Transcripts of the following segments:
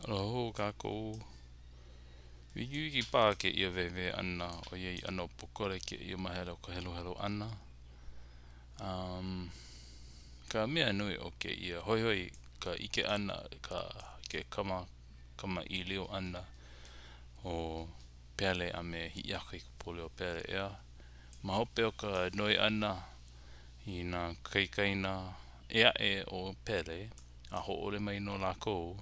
Aloha kākou. Wiki pā ke ia wewe ana o iei ana pokore ke ia mahelo ka helo ana. Ka mea nui o ke ia hoi ka ike ana ka ke kama I leo ana o pele a me Hiiaka I pole o pele ea. Mahope o ka noi ana I nā kaikaina ea o pele a ho ole mai no lākou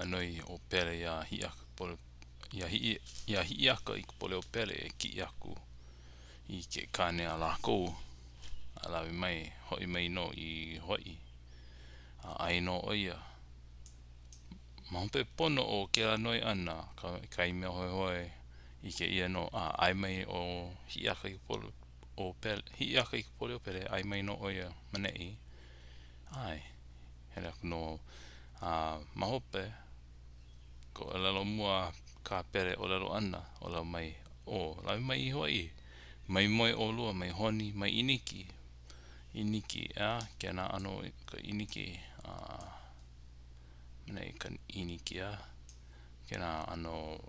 noi o pele ia Hiiaka pole ia Hiiaka I pole o pele e ki aku I ke kane a lākou a lawi mai hoi mai no I hoi a ai no o ia mahope pono o ke la noi ana ka I mea hoi I ke ia no ai mai o Hiiaka I pole o pele Hiiaka I pole o pele ai mai no o ia manei ai hele aku no mahope ko olelo mua ka pere olelo ana olelo mai lawi mai I hoi mai moi o lua mai honi mai iniki ke na ano ka iniki manei ka iniki ke na ano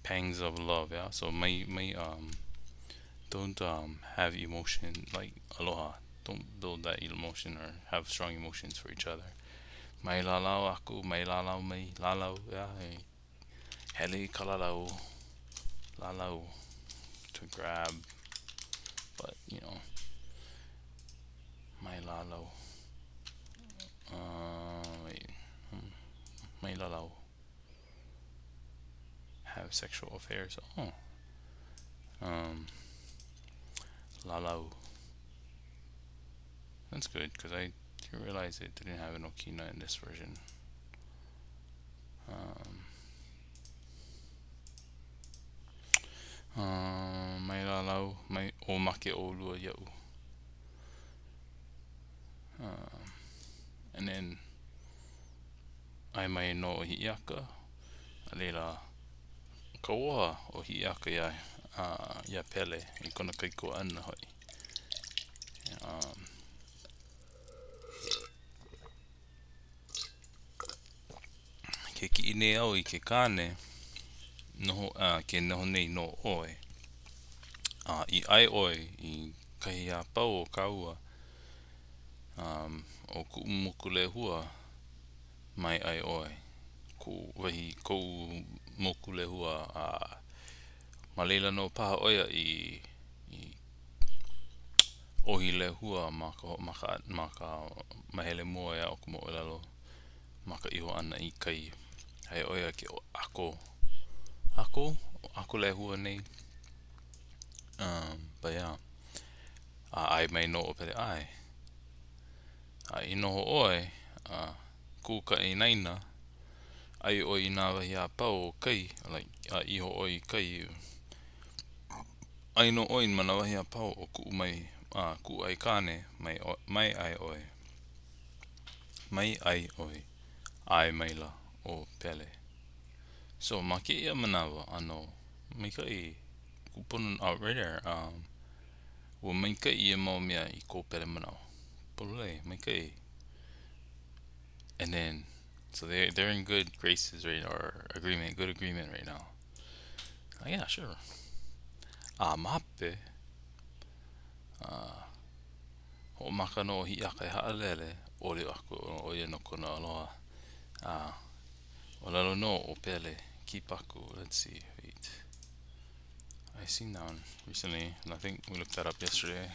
pangs of love so may don't have emotion like aloha don't build that emotion or have strong emotions for each other mai lalau aku mai lalau hele ka lalau to grab but mai lalau wait mai lalau have sexual affairs lalau that's good because I didn't realize it didn't have an okina in this version mai lalau mai o make o lua iau and then ai mai no o Hiiaka a leila ka oha o Hiiaka ia pele I kona kaiko ana hoi ke ki nei au I ke kane noho ke noho nei no oe I ai oe I kahi a pau o kaua o ku mokulehua mai ai oe ku wahi kou mokulehua ma leila no paha oia I ohi lehua ma ka mahele mua ea o ku moolelo ma ka iho ana I kai ai oia ke ako lehua nei but yeah ai mai no o pere ai inoho oe ku ka inaina ai oi nā wahi a pau o kai like iho oi kai ai no oi mana wahi a pau o ku mai ku ai kane mai ai oi ai mai la o pele so ma ke ia manawa ano mai kai ku pono out right there ua mai kai ia mau mea I ko pele manawa pololei mai kai and then so they're in good graces right or good agreement right now yeah sure mape ho maka no Hiiaka e haalele ole aku o ia no kona aloha olelo no o pele kipaku let's see wait I seen that one recently and I think we looked that up yesterday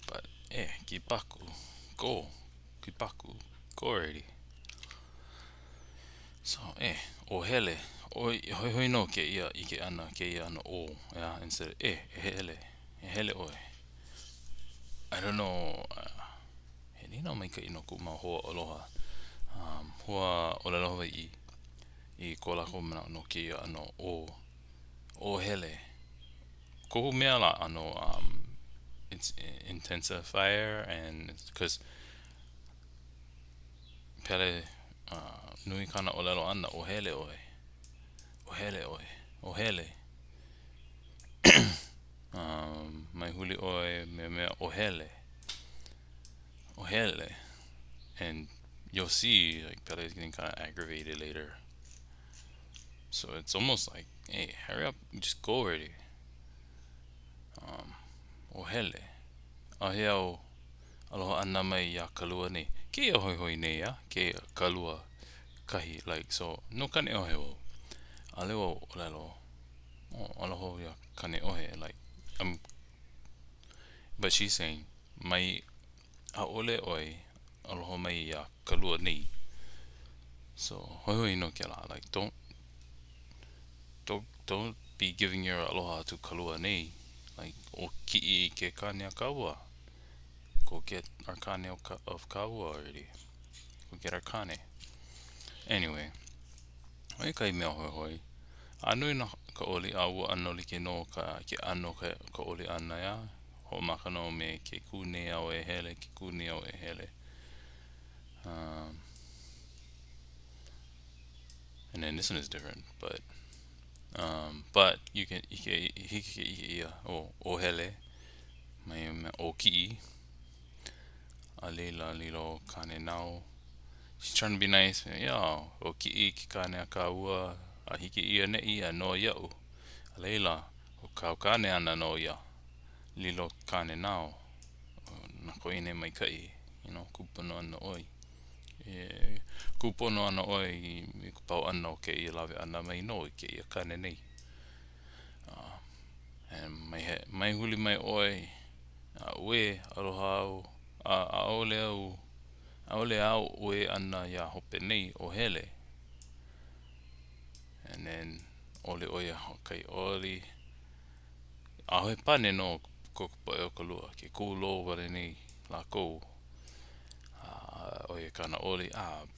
but kipaku go already so o hele hoi no ke ia ike ana ke ia ana instead of hele oe I don't know he nina mai ka ino ku ma hoa aloha hoa olelohawaii I ko lako mana no ke ia ano o hele kohu mea la ano it's intensifier and because pele nui kana olelo ana o hele oe o hele mai huli oe mea o hele and you'll see like Pele is getting kind of aggravated later. So it's almost like, hey, hurry up, just go already. Ohele. Ahea aloha ana mai ia kalua nei. Ke hoi hoi nei ya, ke kalua kahi. Like, so, no kane ohe o. Aleo olelo. Aloha ia kane ohe. Like, but she's saying, mai a ole oi, aloha mai ia kalua nei. So, hoi hoi no ke la. Like, don't be giving your aloha to kalua nei. Like, o ki'i ke kane a kaua. Go get our kane of kaua already. Go get our kane. Anyway, oi kai mea hoi hoi. Anui na ka oli a ua ano like no ka ke ano ka oli ana ya. Ho makano me ke kune au e hele, ke kune au e hele. And then this one is different, but you can ia o hele mai o ki'i a leila lilo kane nao. She's trying to be nice. Yeah, o ki'i ki kane a kaua a hiki ia ne'i a no ia'u. A leila o kau kane ana no ia lilo kane nao. Na koine mai kai, kupono ana oi. Kupono ana oi i kupau ana o ke ia lawe ana mai no i ke ia kane nei. And mai huli mai oi a ue aloha au a ole au a ole au ue ana ia hope nei o hele. And then ole oia kai oli a hoe pane no kokupa e o kalua ke kulo wale nei la kou. Oia kana oli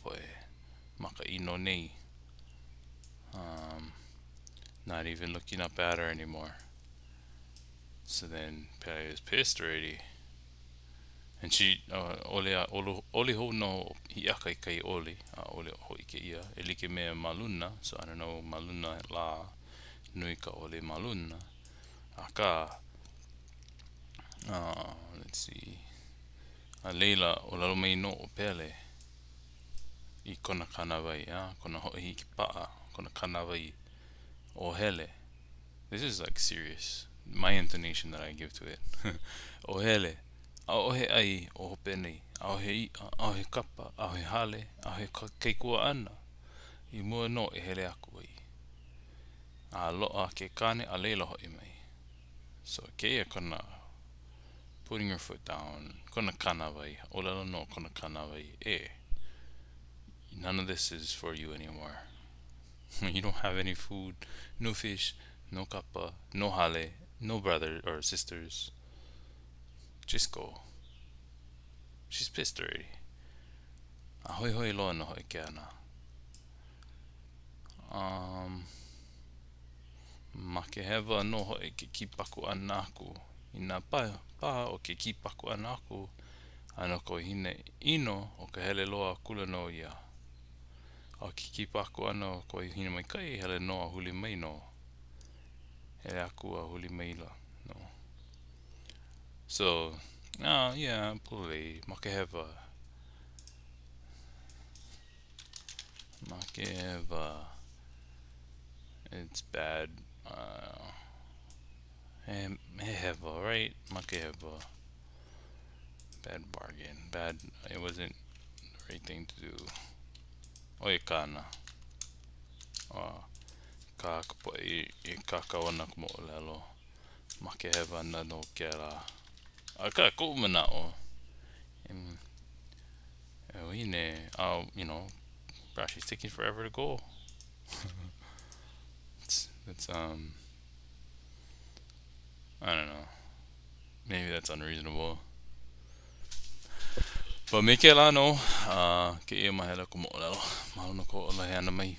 poe maka ino nei. Not even looking up at her anymore. So then Pele is pissed already. And she oli ho no Hiiaka I kai oli ole ho I ke ia e like mea maluna. So I don't know maluna la nui ka ole maluna. Aka let's see. A leila o lalo mai no o Pele I kona kanawai, kona ho'i ki pa'a, kona kanawai o hele. This is like serious. My intonation that I give to it. O hele. A ohe ai o hope nei. A ohe kapa, a ohe hale, a ohe keikua ana. I mua no e hele aku ai. A loa ke kane a leila ho'i mai. So keia kona putting your foot down. Kona kanawai. Olelo no kona kanawai. None of this is for you anymore. You don't have any food, no fish, no kappa, no hale, no brother or sisters. Just go. She's pissed already. A hoi hoi loa no hoi ke ana. Makehewa no hoi ke kipaku ana aku. I nā paha o ke kipaku ana aku. Ano ko hine ino o ka hele loa kula no ia. O ki kipaku ana o ko hine mai kai hele no a huli mai no. Hele aku a huli mai la. No. So, yeah, probably Makehewa. Makehewa. It's bad. Mehewa, right? Makehewa. Bad bargain. It wasn't the right thing to do. Oikana. Ka kapo I kakawana kumo olelo. Makehewa na no kera. Aka kumana o. Gosh, she's taking forever to go. That's I don't know. Maybe that's unreasonable. But Make.hewa no, ke ia mahela kumo olelo. Mahalo no ko olahe ana mai.